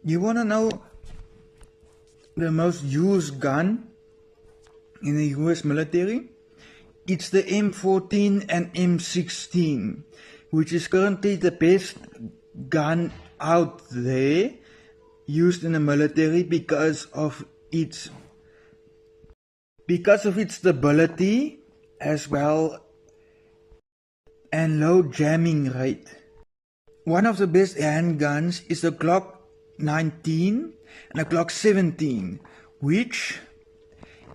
You want to know the most used gun in the US military? It's the M14 and M16, which is currently the best gun out there used in the military because of its stability as well and low jamming rate. One of the best handguns is the Glock 19 and the Glock 17, which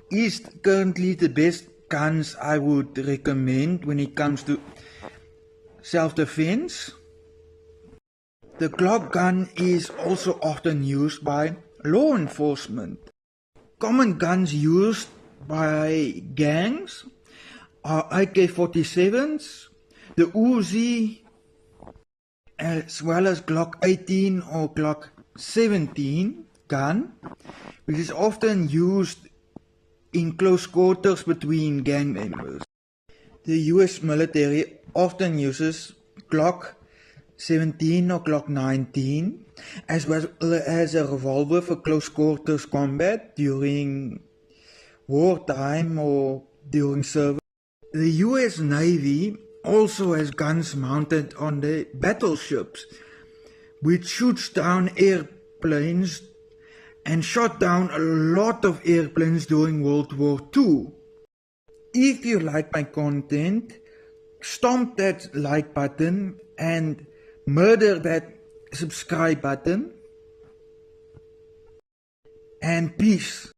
is currently the best guns I would recommend when it comes to self-defense. The Glock gun is also often used by law enforcement. Common guns used by gangs are AK-47s, the Uzi, as well as Glock 18 or Glock 17 gun, which is often used in close quarters between gang members. The US military often uses Glock 17 or Glock 19 as well as a revolver for close quarters combat during wartime or during service. The US Navy also has guns mounted on the battleships, which shoots down airplanes and shot down a lot of airplanes during World War II. If you like my content, stomp that like button and murder that subscribe button, and peace.